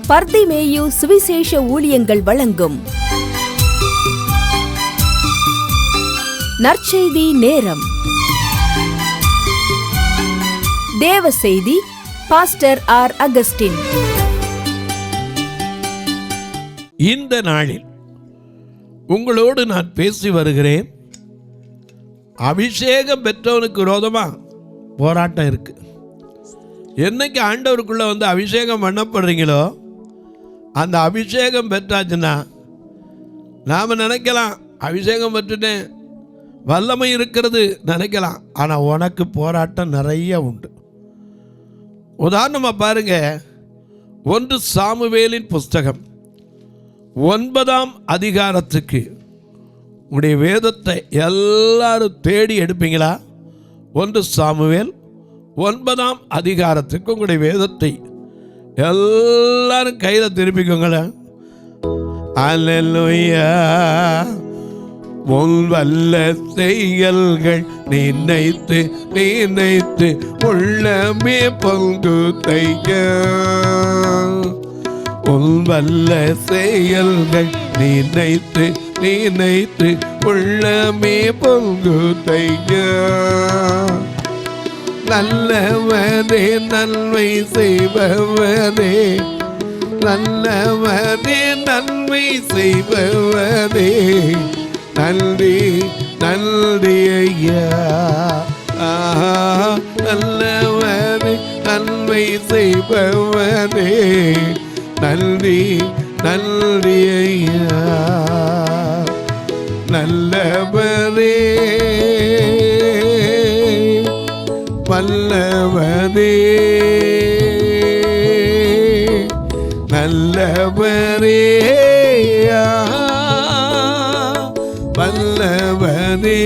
பர்திமேயு சுவிசேஷ ஊழியங்கள் வழங்கும் நற்செய்தி நேரம். தேவ செய்தி பாஸ்டர் ஆர். அகஸ்டின். இந்த நாளில் உங்களோடு நான் பேசி வருகிறேன். அபிஷேகம் பெற்றவனுக்கு விரோதமா போராட்டம் இருக்கு. என்னைக்கு ஆண்டவருக்குள்ள வந்து அபிஷேகம் பண்ணப்படுறீங்களோ அந்த அபிஷேகம் பெற்றாச்சுன்னா நாம் நினைக்கலாம் அபிஷேகம் பெற்றுட்டேன், வல்லமை இருக்கிறது நினைக்கலாம். ஆனால் உனக்கு போராட்டம் நிறைய உண்டு. உதாரணமாக பாருங்க, 1 சாமுவேலின் புஸ்தகம் 9ஆம் அதிகாரத்துக்கு உங்களுடைய வேதத்தை எல்லாரும் தேடி எடுப்பீங்களா? 1 சாமுவேல் 9ஆம் அதிகாரத்துக்கு உங்களுடைய வேதத்தை எல்லாரும் கையில் திருப்பிக்கோங்களேன். அல்லேலூயா. உன் வல்ல செயல்கள் நினைத்து நினைத்து உள்ளமே பங்கு தைய. உன் வல்ல செயல்கள் நினைத்து நினைத்து உள்ளமே பங்கு தைய. நல்லவரே நன்மை செய்பவரே, நல்லவரே நன்மை செய்பவரே, நன்றி நன்றி ஐயா. நல்லவரே நன்மை செய்பவரே, நன்றி நன்றி ஐயா. நல்லவரே வல்லவரே, நல்லவரே வல்லவரே.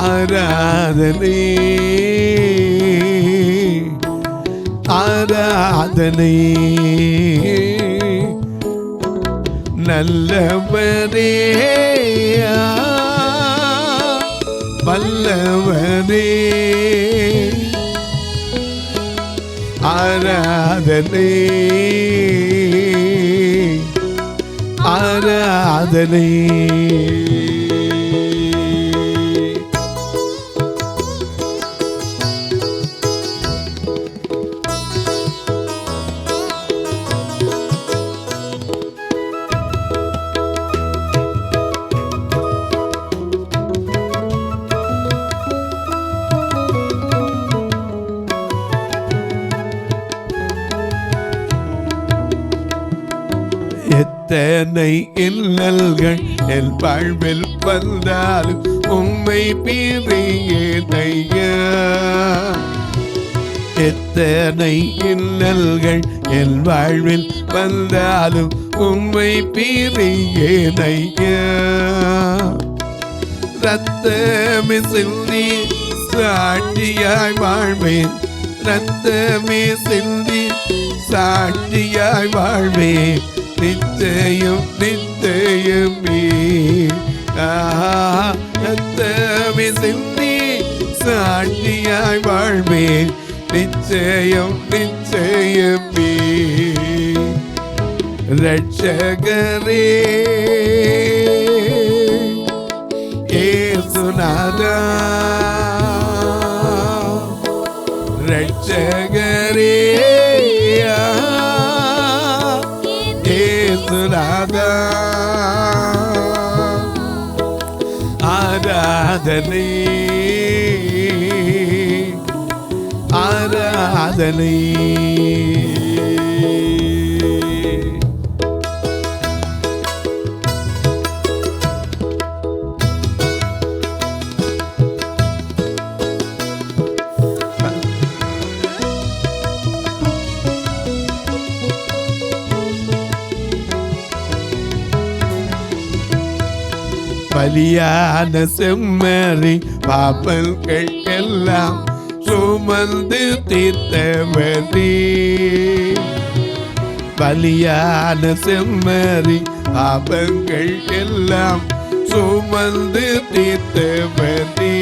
ஆராதனை ஆராதனை. நல்லவரே வல்லவரே. ஆராதனை ஆராதனை. எத்தனை இன்னல்கள் என் வாழ்வில் வந்தாலும் உம்மை பிரியேனையா. எத்தனை இன்னல்கள் என் வாழ்வில் வந்தாலும் உம்மை பிரியேனையா. ரத்தமே சிந்தி சாட்சியாய் வாழ்வேன், ரத்தமே சிந்தி சாட்சியாய் வாழ்வேன், நிச்சயம் நிச்சயமே. ரத்தமே சிந்தி சாட்சியாய் வாழ்வேன், நிச்சயம் நிச்சயமே. ரட்சகரே இயேசுநாதா, ரட்சகரே இயேசுநாதா. ஆராதனை ஆராதனை. பலியான செம்மறி பாப்பல்கள் எல்லாம் சுமந்து தீர்த்தவரே. பலியான செம்மறி பாப்பங்கள் எல்லாம் சுமந்து தீர்த்தவரே.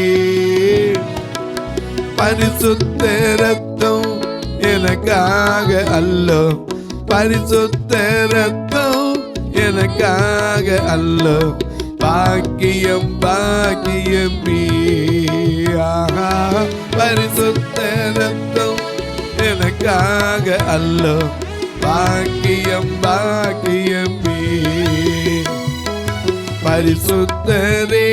பரிசுத்த ரத்தம் எனக்காக அல்லோ, பரிசுத்த ரத்தம் எனக்காக அல்லோ, பாக்கியம் பாக்கியமே. ஆஹா, பரிசுத்த ரத்தம் எனக்காக அல்லோ, பாக்கியம் பாக்கியமே. பரிசுத்தரே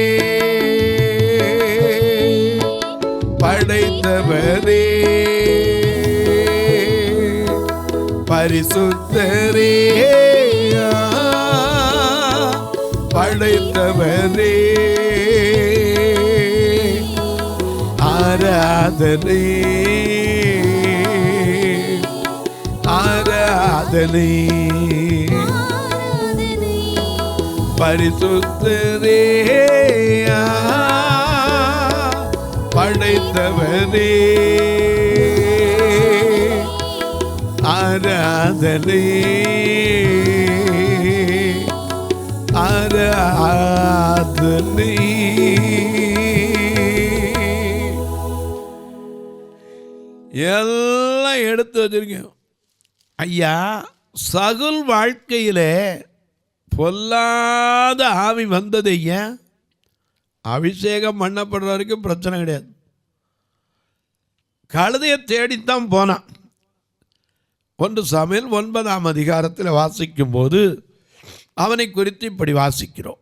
படைத்தவரே, பரிசுத்தரே படைத்தவரே, ஆராதனை ஆராதனை. பரிசுத்தரே படைத்தவரே, ஆராதனை ஆராதனை. எல்லாம் எடுத்து வச்சிருக்கேன் ஐயா. சகுல் வாழ்க்கையில பொல்லாத ஆவி வந்தது ஏன்? அபிஷேகம் பண்ணப்படுற வரைக்கும் பிரச்சனை கிடையாது. கழுதையை தேடித்தான் போனான். 1 சாமுவேல் 9ஆம் அதிகாரத்தில் வாசிக்கும் போது அவனை குறித்து இப்படி வாசிக்கிறோம்.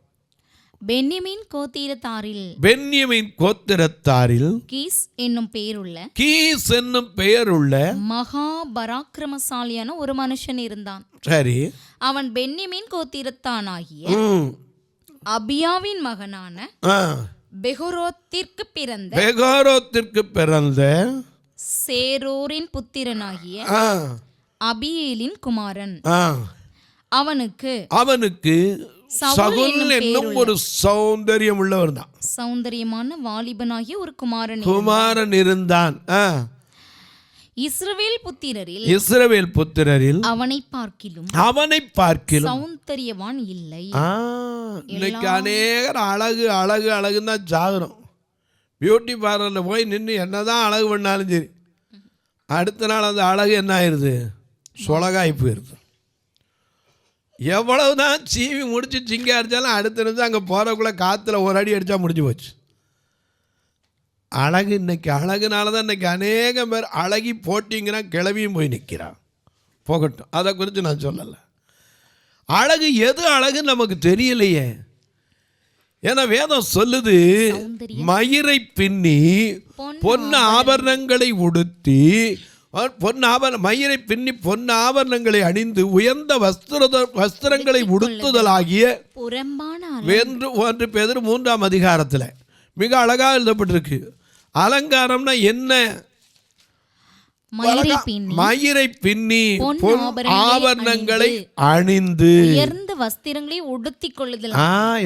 பென்யமீன் கோத்திரத்தாரில் கீஸ் என்னும் பெயருள்ள மகா பராக்கிரமசாலியான ஒரு மனுஷன் இருந்தான். சரி, அவன் பென்யமீன் கோத்திரத்தானாகிய அபியாவின் மகனான பெகோரோத்திற்கு பிறந்த சேரோரின் புத்திரனாகிய அபியேலின் குமாரன். அவனுக்கு சவுல் என்னும் ஒரு சௌந்தரியம் உள்ளவர் தான், சௌந்தரியமான வாலிபனாகிய ஒரு குமாரன் இருந்தான். இஸ்ரவேல் புத்திரரில் அவனை பார்க்கிலும் சௌந்தரியவான் இல்லை. இன்னைக்கு அநேகர் அழகு அழகு அழகுன்னு தான் ஜாகரம். பியூட்டி பார்லரில் போய் நின்று என்னதான் அழகு பண்ணாலும் சரி, அடுத்த நாள் அந்த அழகு என்ன ஆயிடுது? சொலகாய் போயிடுது. எவ்வளவுதான் சீவி முடிச்சு சிங்க அடித்தாலும் அடுத்த நிமிஷம் அங்கே போகிறக்குள்ளே காற்றுல ஒரு அடி அடித்தா முடிஞ்சு போச்சு. அழகு இன்னைக்கு அழகுனால தான் இன்னைக்கு அநேகம் பேர் அழகி போட்டிங்கன்னா கிளவியும் போய் நிற்கிறான். போகட்டும், அதை குறித்து நான் சொல்லலை. அழகு எது அழகுன்னு நமக்கு தெரியலையே. ஏன்னா வேதம் சொல்லுது, மயிரை பின்னி பொன் ஆபரணங்களை உடுத்தி, மயிரை பின்னி பொன் ஆபரணங்களை அணிந்து உயர்ந்த வஸ்திரங்களை உடுத்துதலாகிய 1 பேதுரு 3ஆம் அதிகாரத்தில் மிக அழகாக எழுதப்பட்டிருக்கு. அலங்காரம்னா என்ன? மயிரை பின்னி பொன் ஆபரணங்களை அணிந்து உயர்ந்த வஸ்திரங்களை உடுத்திக் கொள்ளுதல்.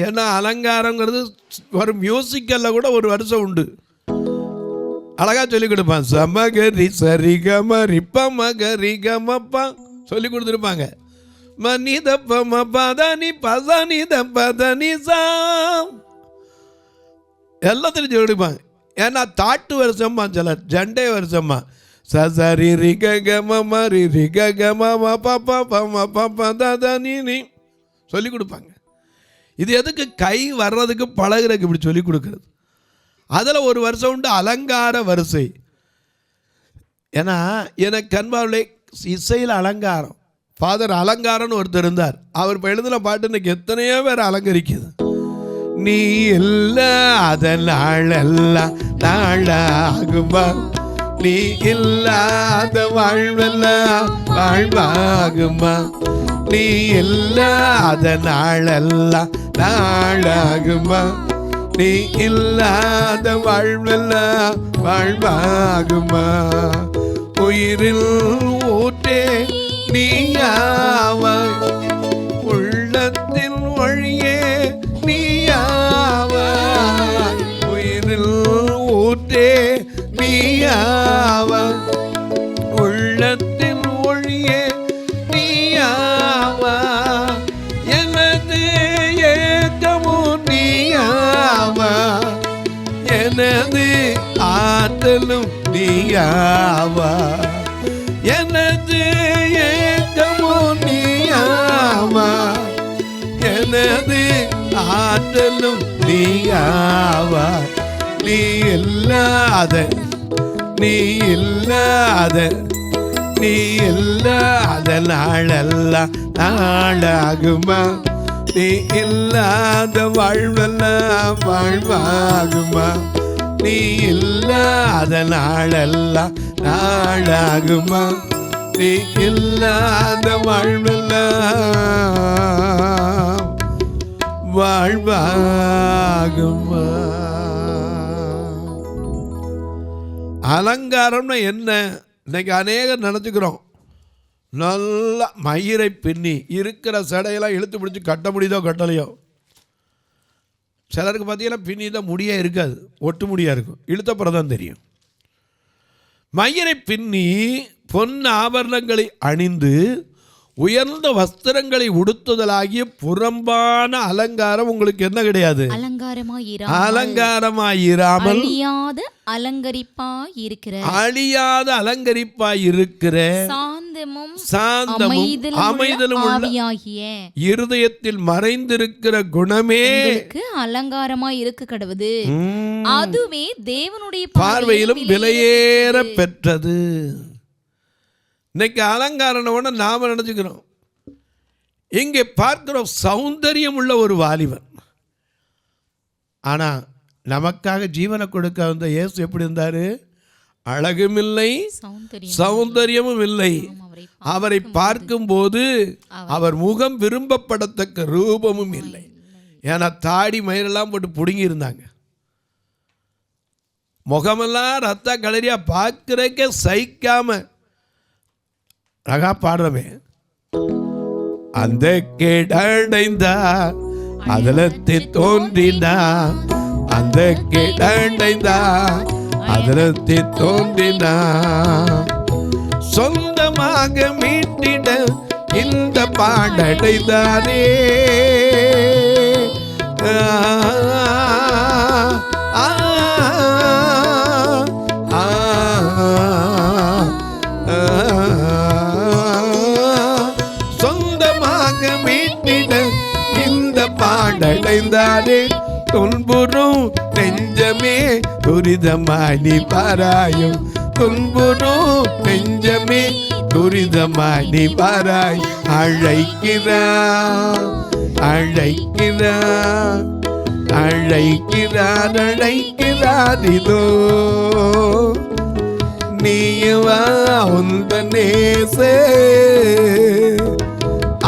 ஏன்னா அலங்காரங்கிறது ஒரு மியூசிக்கல்ல கூட ஒரு வருஷம் உண்டு, அழகா சொல்லி கொடுப்பான். சமகரி சரிகமரி பமகரி கமப்பா சொல்லி கொடுத்துருப்பாங்க. மனிதப்பம பதனி பதனித பதனி சாம் எல்லாத்திலையும் சொல்லி கொடுப்பாங்க. ஏன்னா தாட்டு வருஷமா சில ஜண்டே வருஷமா சரி ரிக கம மரி ரிக கம பப்ப பம பப்ப ததனி சொல்லி கொடுப்பாங்க. இது எதுக்கு? கை வர்றதுக்கு பழகிறதுக்கு இப்படி சொல்லி கொடுக்கறது. அதில் ஒரு வருஷம் உண்டு அலங்கார வரிசை. ஏன்னா எனக்கு கண்பாவிலே இசையில் அலங்காரம், ஃபாதர் அலங்காரம்னு ஒருத்தர் இருந்தார். அவர் இப்போ எழுதின பாட்டு இன்னைக்கு எத்தனையோ பேர் அலங்கரிக்குது. நீ இல்லாத நாளெல்லாம் நாளாகுமா, நீ இல்லாத வாழ்வெல்லாம் வாழ்வாகுமா, நீ இல்லாத நாளெல்லாம் நாளாகுமா, நீ இல்லாத வாழ்வெல்லாம் வாழ்வாகுமா, உயிரில் ஊற்றே நீயாவாய், உள்ளத்தின் வழியே நீயாவாய், உயிரில் ஊற்றே நீயாவாய், உள்ளத்தின் ஒளியே நீயாவாய், எனது ஏக்கமும் நீயாவாய், எனது ஆற்றலும் நீயாவாய், எனது ஏக்கமோ நீயாவாய், எனது ஆற்றலும் நீயாவாய். நீ இல்லாத நாளெல்லாம் நாளாகுமா? நீ இல்லாத வாழ்வெல்லாம் வாழ்வாகுமா? நீ இல்லாத நாளெல்லாம் நாளாகுமா? நீ இல்லாத வாழ்வெல்லாம் வாழ்வாகுமா? அலங்காரம்னா என்ன? இன்னைக்கு அநேகர் நினச்சிக்கிறோம், நல்லா மயிரை பின்னி இருக்கிற சடையெல்லாம் இழுத்து பிடிச்சி கட்ட முடியுதோ கட்டலையோ. சிலருக்கு பார்த்தீங்கன்னா பின்னி தான் முடியே இருக்காது, ஒட்டு முடியாக இருக்கும், இழுத்தப்புறம் தான் தெரியும். மயிரை பின்னி பொன் ஆபரணங்களை அணிந்து உயர்ந்த வஸ்திரங்களை உடுத்துதலாகிய புறம்பான அலங்காரம் உங்களுக்கு என்ன கிடையாது? அலங்காரமாயிராமல் அழியாத அலங்கரிப்பாய் இருக்கிற சாந்தமும் அமைதலும் இருதயத்தில் மறைந்திருக்கிற குணமே அலங்காரமாய் இருக்க கடவுது. அதுவே தேவனுடைய பார்வையிலும் விலையேற பெற்றது. இன்னைக்கு அலங்காரனோட நாம நினைச்சுக்கிறோம். இங்கே பார்க்கிறோம் சௌந்தரியம் உள்ள ஒரு வாலிபன். ஆனா நமக்காக ஜீவனை கொடுக்க வந்த இயேசு எப்படி இருந்தாரு? அழகும் இல்லை, சௌந்தரியமும் இல்லை. அவரை பார்க்கும்போது அவர் முகம் விரும்பப்படத்தக்க ரூபமும் இல்லை. ஏன்னா தாடி மயிரெல்லாம் போட்டு புடுங்கி இருந்தாங்க. முகமெல்லாம் ரத்த கலரியா பார்க்கிறக்கே சகிக்காம அழகா பாடுறமே. அந்த கேடடைந்தா அதலத்தை தோன்றினா, அந்த கேடடைந்தா அதலத்தை தோன்றினா, சொந்தமாக மீட்டிட இந்த பாடடைந்தானே. பாடடைந்தானே துன்புறும் நெஞ்சமே துரிதமாய் நீ பாராயும், துன்புறும் நெஞ்சமே துரிதமாய் நீ பாராய். அழைக்கிறான் அழைக்கிறான் அழைக்கிறான் அழைக்கிறான் இதோ நீவா உந்த நேசே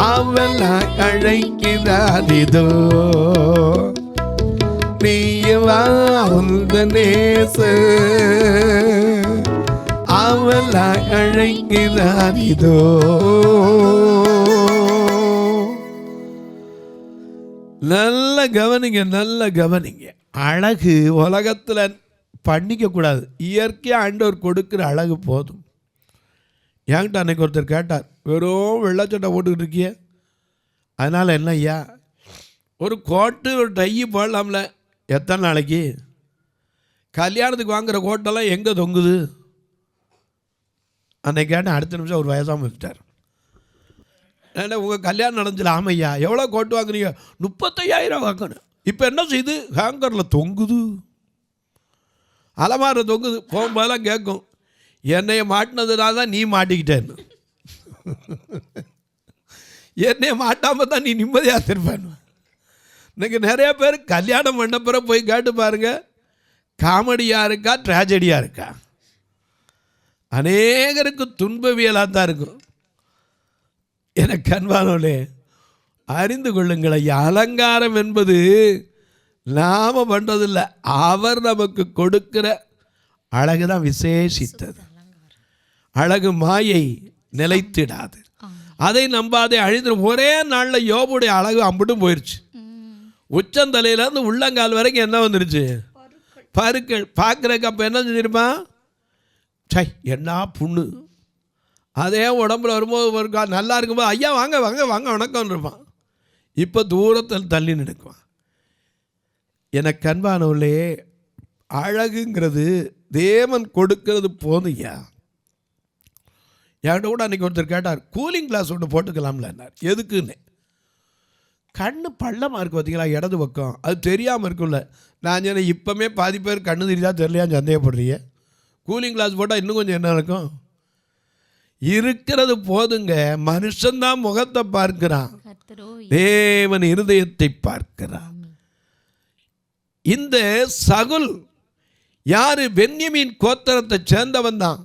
அவளாய் அழைக்கிறான் இதோ நீவா உந்த நேசே அவளாய் அழைக்கிறான் இதோ. நல்ல கவனிங்க, நல்ல கவனிங்க. அழகு உலகத்தில் பண்ணிக்க கூடாது. இயற்கையாக ஆண்டவர் கொடுக்குற அழகு போதும். என்கிட்ட அன்னைக்கு ஒருத்தர் கேட்டார், வெறும் வெள்ளச்சட்டை போட்டுக்கிட்டு இருக்கிய, அதனால் என்ன ஐயா ஒரு கோட்டு ஒரு டை போடலாம்ல? எத்தனை நாளைக்கு? கல்யாணத்துக்கு வாங்குகிற கோட்டெல்லாம் எங்கே தொங்குது? அன்னைக்கு கேட்டேன். அடுத்த நிமிஷம் ஒரு வயசாமல் வச்சுட்டார். ஏன்னா உங்கள் கல்யாணம் நடந்துல? ஆமையா. எவ்வளோ கோட்டு வாங்குறீங்க? 35,000 வாங்கணும். இப்போ என்ன செய்யுது? ஹேங்கரில் தொங்குது, அலமாரில் தொங்குது. போகும்போதெல்லாம் கேட்கும், என்னைய மாட்டினதுனால தான் நீ மாட்டிக்கிட்டேன்னு. என்னைய மாட்டாமல் தான் நீ நிம்மதியாக இருப்பேன். இன்னைக்கு நிறைய பேர் கல்யாணம் பண்ண பிறகு போய் கேட்டு பாருங்க, காமெடியாக இருக்கா ட்ராஜடியாக இருக்கா? அநேகருக்கு துன்பவியலாக தான் இருக்கும். எனக்கு அன்பானோலே அறிந்து கொள்ளுங்கள் ஐயா, அலங்காரம் என்பது நாம் பண்ணுறதில்லை, அவர் நமக்கு கொடுக்கிற அழகு தான் விசேஷித்தது. அழகு மாயை நிலைத்திடாது, அதை நம்பாதே அழிந்துடும். ஒரே நாளில் யோபுடைய அழகு அம்பிட்டும் போயிடுச்சு. உச்சந்தலையிலேருந்து உள்ளங்கால் வரைக்கும் என்ன வந்துருச்சு? பருக்கள். பார்க்குறக்கு அப்போ என்ன செஞ்சிருப்பா? சை என்ன புண்ணு. அதே உடம்புல வரும்போது ஒரு நல்லா இருக்கும்போது ஐயா வாங்க வாங்க வாங்க வணக்கம் இருப்பான். இப்போ தூரத்தில் தள்ளி நிற்குவான். எனக்கு அன்பானவர்களே, அழகுங்கிறது தேவன் கொடுக்கிறது போதுயா. என்கிட்ட கூட அன்றைக்கி ஒருத்தர் கேட்டார், கூலிங் கிளாஸ் ஒன்று போட்டுக்கலாம்லன்னார். எதுக்குன்னு. கண்ணு பள்ளமாக இருக்குது பார்த்தீங்களா, இடது பக்கம், அது தெரியாமல் இருக்கும்ல. நான் சொன்னேன், இப்போமே பாதி பேர் கண்ணு தெரியுதா தெரியலையான்னு சந்தேகப்படுறீங்க. கூலிங் கிளாஸ் போட்டால் இன்னும் கொஞ்சம் என்ன இருக்கும். இருக்கிறது போதுங்க. மனுஷன்தான் முகத்தை பார்க்கிறான், தேவன் இருதயத்தை பார்க்கிறான். இந்த சகுல் யாரு? பென்யமீன் கோத்திரத்தை சேர்ந்தவன் தான்.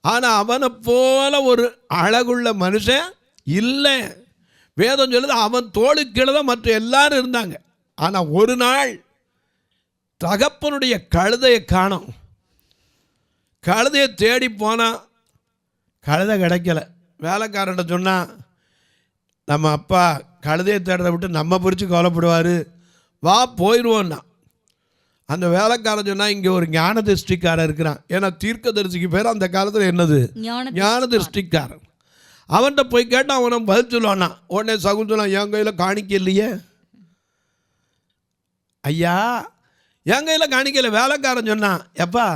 ஆனால் அவனை போல ஒரு அழகுள்ள மனுஷன் இல்லை. வேதம் சொல்லுது அவன் தோளுக்கு கீழே தான் மற்ற எல்லாரும் இருந்தாங்க. ஆனால் ஒரு நாள் தகப்பனுடைய கழுதையை காணோம். கழுதையை தேடி போனான், கழுதை கிடைக்கல. வேலைக்காரன்ட்ட சொன்னான், நம்ம அப்பா கழுதையை தேடுறதை விட்டு நம்ம பிடிச்சி கவலைப்படுவார், வா போயிடுவோன்னா. அந்த வேலைக்காரன் சொன்னால், இங்கே ஒரு ஞான திருஷ்டிக்காரன் இருக்கிறான். ஏன்னா தீர்க்கதரிசிக்கு பேர் அந்த காலத்தில் என்னது, ஞான திருஷ்டிக்காரன். அவன்கிட்ட போய் கேட்டால் அவனை பதில் சொல்லுவானா. உடனே சகுல் சொன்னான், என் கையில் காணிக்க இல்லையே ஐயா, என் கையில் காணிக்கல. வேலைக்காரன் சொன்னான், எப்பா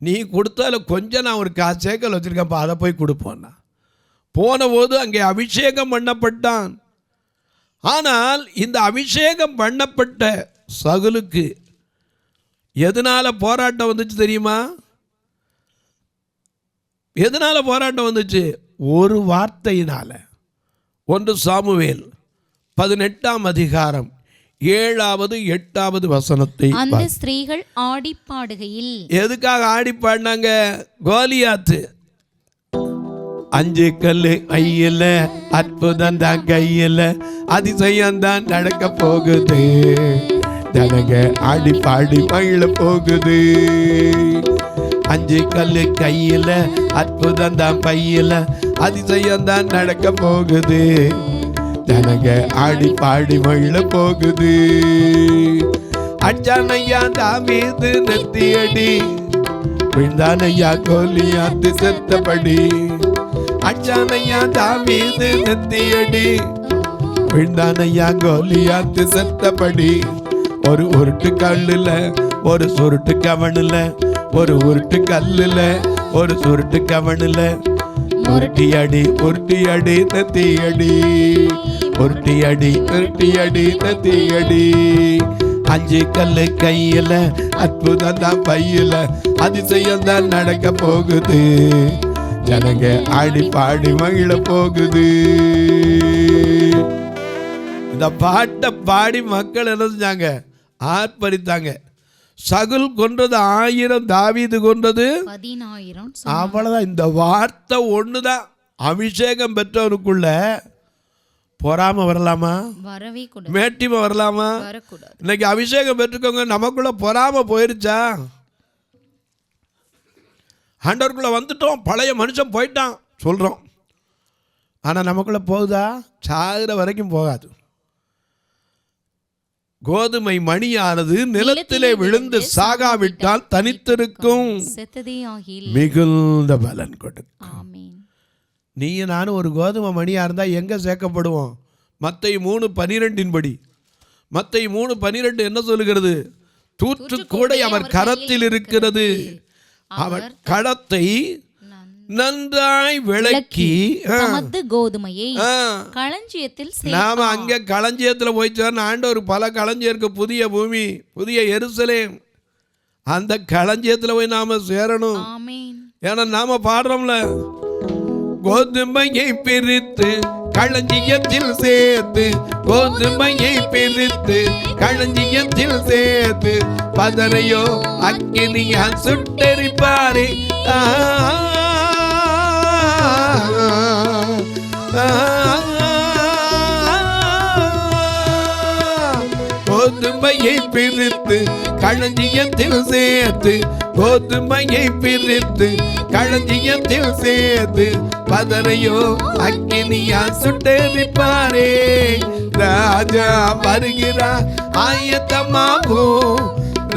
நீ கொடுத்தால கொஞ்சம் நான் ஒரு சேக்கல் வச்சுருக்கேன்ப்பா, அதை போய் கொடுப்போன்னா. போன போது அங்கே அபிஷேகம் பண்ணப்பட்டான். ஆனால் இந்த அபிஷேகம் பண்ணப்பட்ட சகுலுக்கு எதனால போராட்டம் வந்துச்சு தெரியுமா? எதனால போராட்டம் வந்துச்சு? ஒரு வார்த்தையினால. 1 சாமுவேல் 18ஆம் அதிகாரம் 7வது 8வது வசனத்தை. அந்த ஸ்திரீகள் ஆடி பாடுகையில். எதுக்காக ஆடி பாடினாங்க? கோலியாத்து 5 கல்லு கையில, அற்புதம் தான் கையில, அதிசயம் தான் நடக்க போகுது, ஜனங்க ஆடி பாடி மகிழ போகுது. 5 கல்லு கையில, அற்புதம் தான் பையில, அதிசயம் தான் நடக்க போகுது, ஜனங்க ஆடி பாடி மகிழ போகுது. அச்சானையா தாவீது நெத்தியடி, விழுந்தானையா கோலியாத்து செத்தபடி. அச்சானையா தாவீது நெத்தியடி, விழுந்தானையா கோலியாத்து செத்தபடி. ஒரு உருட்டு கல்லுல, ஒரு சுருட்டு கவனுல, ஒரு உருட்டு கல்லுல, ஒரு சுருட்டு கவனுல, உருட்டி அடி உருட்டி அடி நெத்தி அடி, உருட்டி அடி உருட்டி அடி நெத்தி அடி. 5 கல்லு கையில, அற்புதம் தான் பையில, அதிசயம் தான் நடக்க போகுது, ஜனங்க ஆடி பாடி மகிழ போகுது. இந்த பாட்டை பாடி மக்கள் என்ன செஞ்சாங்க? ஆர்ப்பரித்தாங்க. சகுல் கொன்றது 1000, தாவீது கொன்றது 10000. அவ்வளவுதான். இந்த வார்த்தை ஒண்ணுதான். அபிஷேகம் பெற்றவனுக்குள்ள பொறாம வரலாமா? வரவே கூடாது. மேட்டிமை வரலாமா? வரக்கூடாது. இன்னைக்கு அபிஷேகம் பெற்றுக்கோங்க, நமக்குள்ள பொறாம போயிருச்சா? ஆண்டவருக்குள்ள வந்துட்டோம், பழைய மனுஷன் போயிட்டான் சொல்றோம். ஆனா நமக்குள்ள போகுதா? சாகுற வரைக்கும் போகாது. கோதுமை மணியானது நிலத்திலே விழுந்து சாகாவிட்டால் தனித்திருக்கும், மிகுந்த பலன் கொடுக்கும். நீ நானும் ஒரு கோதுமை மணியா இருந்தா எங்க சேர்க்கப்படுவோம்? மத்தேயு 3:12 படி. மத்தேயு 3:12 என்ன சொல்லுகிறது? தூற்று கூடை அவர் கரத்தில் இருக்கிறது, அவர் கடத்தை நன்றாய் விளக்கி கோதுமையை களஞ்சியத்தில். நாம அங்க களஞ்சியத்துல போய் சேர்ந்த ஆண்டவர் பல களஞ்சியம் இருக்கு, புதிய பூமி, புதிய எருசலேம். அந்த களஞ்சியத்துல போய் நாம சேரணும். ஏன்னா நாம பாடுறோம்ல, கோதுமையை பிரித்து களஞ்சியத்தில் சேர்த்து, கோதுமையை பிரித்து களஞ்சியத்தில் சேர்த்து, பதரையோ அக்கினியா சுட்டெரிப்பாரே. கோதுமையை பிரித்து களஞ்சியத்தில் சேர்த்து, கோதுமையை பிரித்து களஞ்சியத்தில் சேர்த்து, பதரையோ அக்கினியா சுட்டெரிப்பாரே. ராஜா வருகிறார் ஆயத்தமாகோ,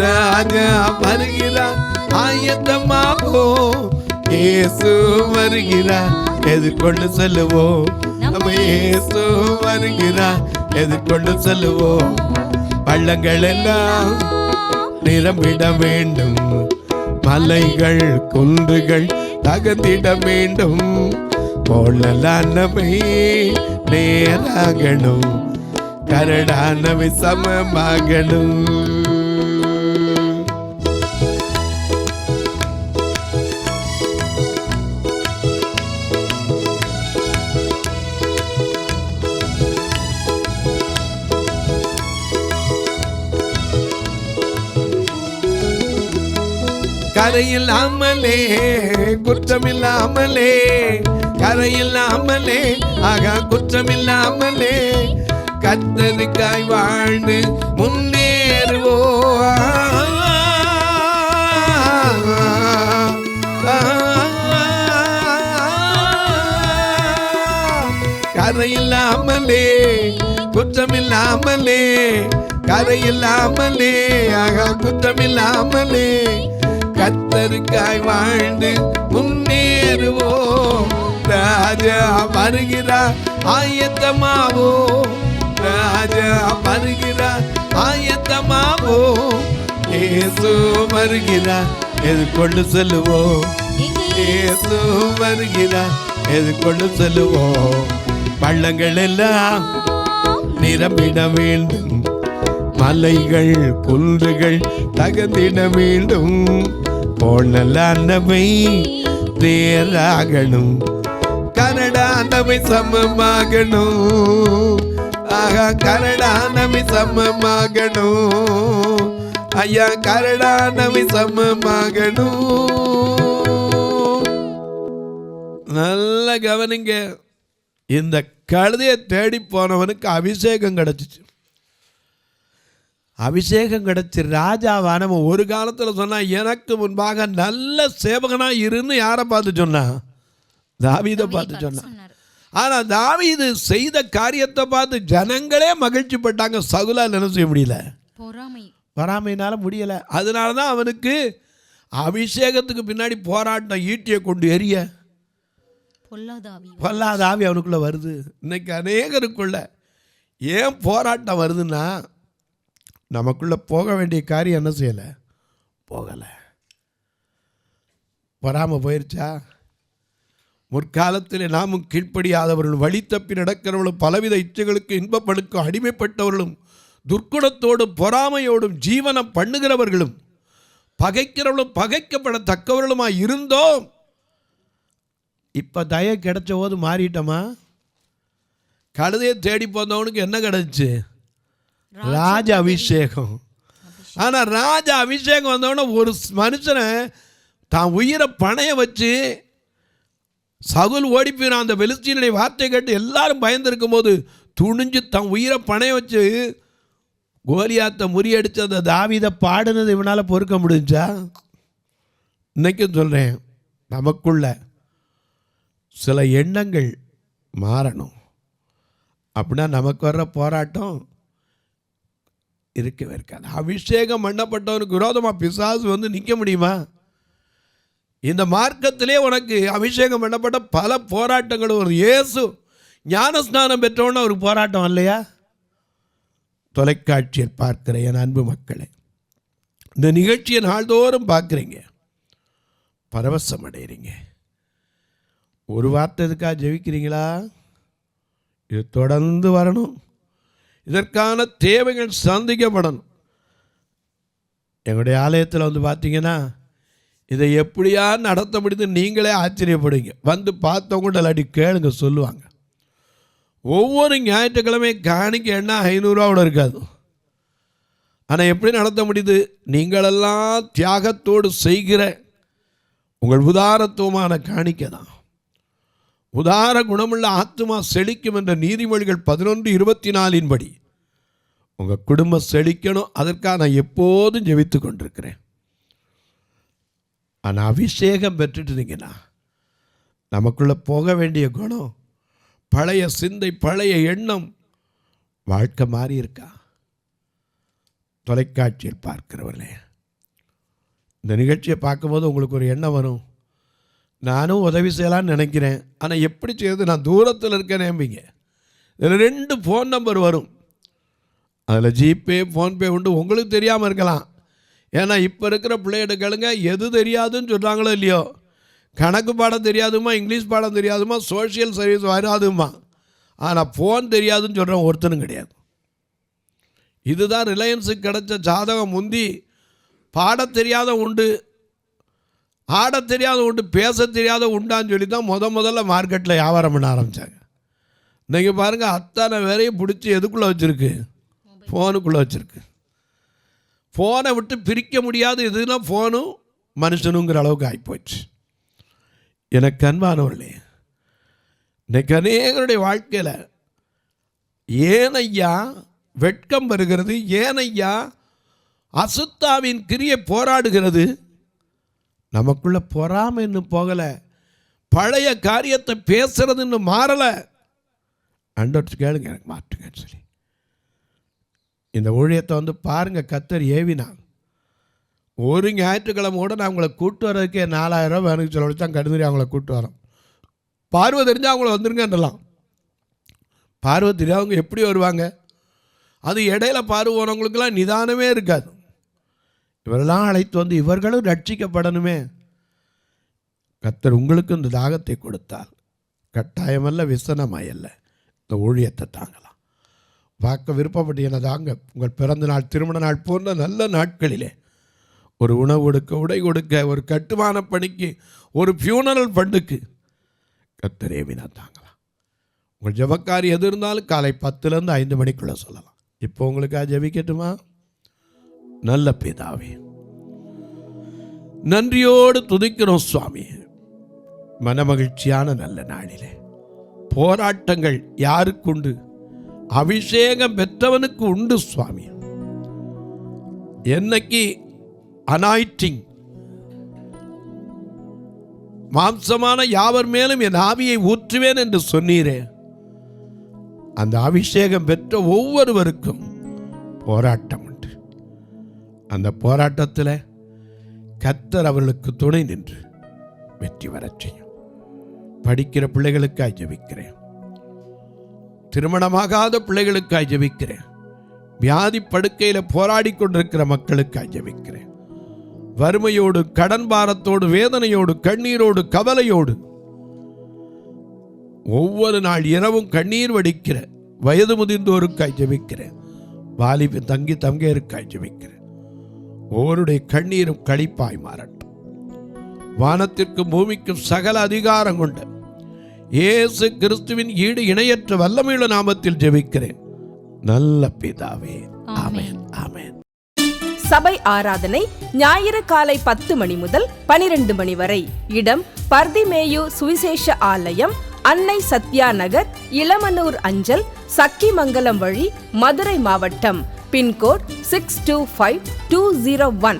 ராஜா வருகிறார் ஆயத்தமாகோ, இயேசு வருகிறார் எதிர்கொண்டு செல்லுவோம், நம்ம இயேசு வருகிறார் எதிர்கொண்டு செல்லுவோம். பள்ளங்கள் எல்லாம் நிரம்பிட வேண்டும், மலைகள் குன்றுகள் தகர்ந்திட வேண்டும், கோணலானவை நேராகணும், கரடானவை சமமாகணும். கரையில்லாமலே குற்றமில்லாமலே, கரையில்லாமலே ஆகா குற்றமில்லாமலே கர்த்தருக்காய் வாழ்ந்து முன்னேறுவோம். கரையில்லாமலே குற்றமில்லாமலே, கரையில்லாமலே ஆகா குற்றமில்லாமலே கர்த்தருக்காய் வாழ்ந்து முன்னேறுவோம். ராஜா வருகிறார் ஆயத்தமாவோ, ராஜா வருகிறார் ஆயத்தமாவோ, இயேசு வருகிறார் எதிர்கொண்டு செல்லுவோம், இயேசு வருகிறார் எதிர்கொண்டு செல்லுவோம். பள்ளங்கள் எல்லாம் நிரம்பிட வேண்டும், மலைகள் குன்றுகள் தகர்ந்திட வேண்டும். கோணலானவை தேராகணும், கரடானவை சமமாகணும். ஆகா கரடானவை சமமாகணும், ஐயா கரடானவை சமமாகணும். நல்ல கவனிங்க. இந்த கழுதையை தேடி போனவனுக்கு அபிஷேகம் கிடைச்சிச்சு. அபிஷேகம் கிடைச்சி ராஜாவானவன் ஒரு காலத்தில் சொன்னான், எனக்கு முன்பாக நல்ல சேவகனாக இருன்னு யாரை பார்த்து சொன்னான்? தாவீதை பார்த்து சொன்னான். ஆனால் தாவீது செய்த காரியத்தை பார்த்து ஜனங்களே மகிழ்ச்சி பட்டாங்க. சவுலால் என்ன செய்ய முடியல? பொறாமையினால முடியலை. அதனால தான் அவனுக்கு அபிஷேகத்துக்கு பின்னாடி போராட்டம், ஈட்டியை கொண்டு எரிய பொல்லாத ஆவி அவனுக்குள்ளே வருது. இன்னைக்கு அநேகருக்குள்ள ஏன் போராட்டம் வருதுன்னா, நமக்குள்ளே போக வேண்டிய காரியம் என்ன செய்யலை? போகலை. பொறாமை போயிடுச்சா? முற்காலத்தில் நாமும் கீழ்ப்படியாதவர்களும் வழி தப்பி நடக்கிறவர்களும் பலவித இச்சைகளுக்கு இன்பப்படுக்கும் அடிமைப்பட்டவர்களும் துர்க்குணத்தோடும் பொறாமையோடும் ஜீவனம் பண்ணுகிறவர்களும் பகைக்கிறவர்களும் பகைக்கப்படத்தக்கவர்களுமாய் இருந்தோம். இப்போ தயை கிடைச்ச போது மாறிட்டோமா? கழுதையை தேடி போனவனுக்கு என்ன கிடைச்சு? ராஜ அபிஷேகம். ஆனால் ராஜ அபிஷேகம் வந்தவொடனே ஒரு மனுஷனை தான் உயிரை பணைய வச்சு சவுல் ஓடி போயிடும். அந்த பெலிஸ்தீனுடைய வார்த்தை கேட்டு எல்லாரும் பயந்துருக்கும் போது துணிஞ்சு தன் உயிரை பணைய வச்சு கோலியாத்தை முறியடித்து அந்த தாவீதை பாடுனது இவனால் பொறுக்க முடிஞ்சா? இன்னைக்கும் சொல்கிறேன், நமக்குள்ள சில எண்ணங்கள் மாறணும். அப்படின்னா நமக்கு வர்ற போராட்டம் இருக்கவே இருக்காது. அபிஷேகம் பண்ணப்பட்டவனுக்கு விரோதமாக பிசாசு வந்து நிற்க முடியுமா? இந்த மார்க்கத்திலே உனக்கு அபிஷேகம் பண்ணப்பட்ட பல போராட்டங்கள் ஒரு இயேசு ஞானஸ்நானம் பெற்றவன ஒரு போராட்டம் இல்லையா? தொலைக்காட்சியில் பார்க்கிற என் அன்பு மக்களே, இந்த நிகழ்ச்சியை நாள்தோறும் பார்க்குறீங்க, பரவசம் அடைகிறீங்க. ஒரு வார்த்தை இதுக்காக ஜெபிக்கிறீங்களா? இது தொடர்ந்து வரணும். இதற்கான தேவைகள் சந்திக்கப்படணும். எங்களுடைய ஆலயத்தில் வந்து பார்த்தீங்கன்னா இதை எப்படியா நடத்த முடியுது நீங்களே ஆச்சரியப்படுவீங்க. வந்து பார்த்தவங்க இல்லாட்டி கேளுங்க, சொல்லுவாங்க. ஒவ்வொரு ஞாயிற்றுக்கிழமை காணிக்க என்ன 500 இருக்காது. ஆனால் எப்படி நடத்த முடியுது? நீங்களெல்லாம் தியாகத்தோடு செய்கிற உங்கள் உதாரத்துவமான காணிக்க தான். உதார குணமுள்ள ஆத்துமா செழிக்கும் என்ற நீதிமொழிகள் 11:24 படி உங்கள் குடும்பம் செழிக்கணும். அதற்காக நான் எப்போதும் ஜெபித்து கொண்டிருக்கிறேன். ஆனால் அபிஷேகம் பெற்றுட்டுருந்தீங்கன்னா நமக்குள்ளே போக வேண்டிய குணம், பழைய சிந்தை, பழைய எண்ணம், வாழ்க்கை மாறி இருக்கா? தொலைக்காட்சியில் பார்க்கிறவர்களே, இந்த நிகழ்ச்சியை பார்க்கும்போது உங்களுக்கு ஒரு எண்ணம் வரும், நானும் உதவி செய்யலான்னு நினைக்கிறேன், ஆனால் எப்படி செய்யுது? நான் தூரத்தில் இருக்கேன் நம்பிங்க. இதில் 2 ஃபோன் நம்பர் வரும். அதில் ஜிபே, ஃபோன்பே உண்டு. உங்களுக்கு தெரியாமல் இருக்கலாம். ஏன்னா இப்போ இருக்கிற பிள்ளைகிட்ட கேளுங்க, எது தெரியாதுன்னு சொல்கிறாங்களோ இல்லையோ, கணக்கு பாடம் தெரியாதுமா, இங்கிலீஷ் பாடம் தெரியாதுமா, சோஷியல் சர்வீஸ் வராதுமா, ஆனால் ஃபோன் தெரியாதுன்னு சொல்கிறவன் ஒருத்தனும் கிடையாது. இதுதான் ரிலையன்ஸுக்கு கிடைச்ச ஜாதகம். முந்தி பாட தெரியாத உண்டு, ஆட தெரியாத உண்டு, பேச தெரியாத உண்டான்னு சொல்லி தான் முதல்ல மார்க்கெட்டில் வியாபாரம் பண்ண ஆரம்பித்தாங்க. இன்றைக்கி பாருங்கள், அத்தனை வேறையும் பிடிச்சி எதுக்குள்ளே வச்சுருக்கு? ஃபோனுக்குள்ளே வச்சுருக்கு. ஃபோனை விட்டு பிரிக்க முடியாது. இதுனா ஃபோனும் மனுஷனுங்கிற அளவுக்கு ஆகிப்போச்சு. எனக்கு அன்பானவர்களே, இன்றைக்கு அநேகருடைய வாழ்க்கையில் ஏனையா வெட்கம் வருகிறது, ஏனையா அசுத்தாவின் கிரியை போராடுகிறது? நமக்குள்ள பொறாமை இன்னும் போகலை, பழைய காரியத்தை பேசுறது இன்னும் மாறலை. அண்டோட்டு கேளுங்க, எனக்கு மாற்றுங்கன்னு சொல்லி இந்த ஊழியத்தை பாருங்கள். கர்த்தர் ஏவினான். ஒரு ஞாயிற்றுக்கிழமையோடு நான் அவங்கள கூட்டு வர்றதுக்கே 4000 ரூபா வேணுக்கு சொல்ல வச்சு தான் கடுதுரி அவங்கள கூட்டு வரோம். பார்வை தெரிஞ்சால் அவங்கள வந்துருங்கன்றலாம். பார்வை தெரியாதவங்க எப்படி வருவாங்க? அது இடையில பார்வை போனவங்களுக்கெல்லாம் நிதானமே இருக்காது. இவரெல்லாம் அழைத்து இவர்களும் ரட்சிக்கப்படணுமே. கர்த்தர் உங்களுக்கு இந்த தாகத்தை கொடுத்தால் கட்டாயமல்ல, விசனமாயல்ல, இந்த ஊழியத்தை தாங்கலாம். பார்க்க விருப்பப்பட்டீங்கன்னா தாங்க. உங்கள் பிறந்த நாள், திருமண நாள் போன்ற நல்ல நாட்களிலே ஒரு உணவு கொடுக்க, உடை கொடுக்க, ஒரு கட்டுமான பணிக்கு, ஒரு ஃபியூனரல் ஃபண்டுக்கு கர்த்தர் ஏவினா தாங்கலாம். உங்கள் ஜெபக்காரி எது இருந்தாலும் காலை 10லேருந்து 5 மணிக்குள்ளே சொல்லலாம். இப்போ உங்களுக்காக ஜெபிக்கட்டுமா? நல்ல பிதாவே, நன்றியோடு துதிக்கிறோம் சுவாமி. மனமகிழ்ச்சியான நல்ல நாளிலே போராட்டங்கள் யாருக்குண்டு? அபிஷேகம் பெற்றவனுக்கு உண்டு சுவாமி. என்னைக்கு அனாயிட்டிங் மாம்சமான யாவர் மேலும் என் ஆவியை ஊற்றுவேன் என்று சொன்னீரே, அந்த அபிஷேகம் பெற்ற ஒவ்வொருவருக்கும் போராட்டம் உண்டு. அந்த போராட்டத்தில் கர்த்தர் அவர்களுக்கு துணை நின்று வெற்றி வரச் செய்யும். படிக்கிற பிள்ளைகளுக்காய் ஜெபிக்கிறேன். திருமணமாகாத பிள்ளைகளுக்காய் ஜெபிக்கிறேன். வியாதி படுக்கையில் போராடி கொண்டிருக்கிற மக்களுக்காய் ஜெபிக்கிறேன். வறுமையோடு, கடன் பாரத்தோடு, வேதனையோடு, கண்ணீரோடு, கவலையோடு ஒவ்வொரு நாள் இரவும் கண்ணீர் வடிக்கிற வயது முதிர்ந்தோருக்காய் ஜெபிக்கிறேன். வாலிப தங்கையருக்காய் ஜெபிக்கிறேன். ஒவ்வொருடைய கண்ணீரும் களிப்பாய் மாறட்டும். வானத்திற்கும் பூமிக்கும் சகல அதிகாரம் கொண்ட இயேசு கிறிஸ்துவின் ஈடு இணையற்ற வல்லமையுள்ள நாமத்தில் ஜெபிக்கிறேன் நல்ல பிதாவே, ஆமென், ஆமென். சபை ஆராதனை ஞாயிறு காலை 10 மணி முதல் 12 மணி வரை. இடம் பர்திமேயு சுவிசேஷ ஆலயம், அன்னை சத்யா நகர், இளமனூர் அஞ்சல், சக்கிமங்கலம் வழி, மதுரை மாவட்டம். பின்கோட் 625201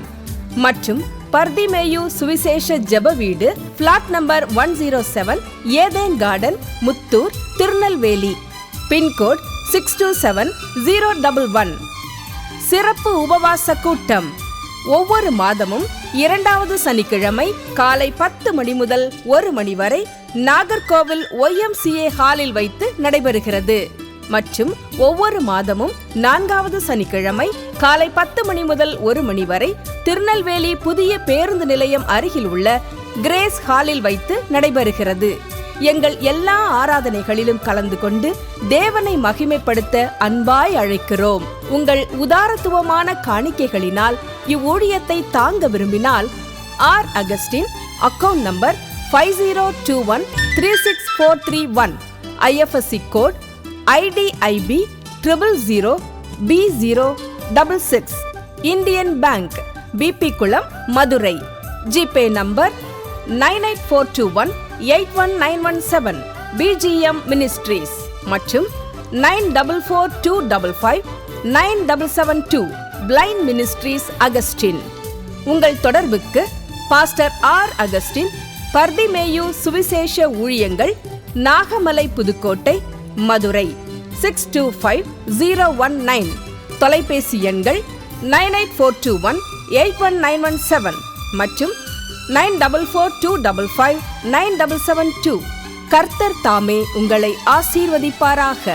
மற்றும் பர்திமேயு சுவிசேஷ ஜெப வீடு, flat number 107, Eden garden, Muthur, Tirunelveli. Pincode 627011. சிறப்பு உபவாச கூட்டம் ஒவ்வொரு மாதமும் 2வது சனிக்கிழமை காலை 10 மணி முதல் 1 மணி வரை நாகர்கோவில் YMCA ஹாலில் வைத்து நடைபெறுகிறது. மற்றும் ஒவ்வொரு மாதமும் 4வது சனிக்கிழமை காலை 10 மணி முதல் 1 மணி வரை திருநெல்வேலி புதிய பேருந்து நிலையம் அருகில் உள்ள கிரேஸ் ஹாலில் வைத்து நடைபெறுகிறது. எங்கள் எல்லா ஆராதனைகளிலும் கலந்து கொண்டு தேவனை மகிமைப்படுத்த அன்பாய் அழைக்கிறோம். உங்கள் உதாரத்துவமான காணிக்கைகளினால் இவ்வூழியத்தை தாங்க விரும்பினால் R Augustine, account number 5021364331, IFSC code IDIB 000B066, Indian Bank, BP Kulam, Madurai. GPay number 9842181917, BGM ministries மற்றும் 9442559772, பிளைண்ட் மினிஸ்ட்ரீஸ் அகஸ்டின். உங்கள் தொடர்புக்கு பாஸ்டர் ஆர் அகஸ்டின், பர்திமேயு சுவிசேஷ ஊழியங்கள், நாகமலை, புதுக்கோட்டை, மதுரை 625019. தொலைபேசி எண்கள் 9842181917 மற்றும் 9442559772. கர்த்தர் தாமே உங்களை ஆசீர்வதிப்பாராக.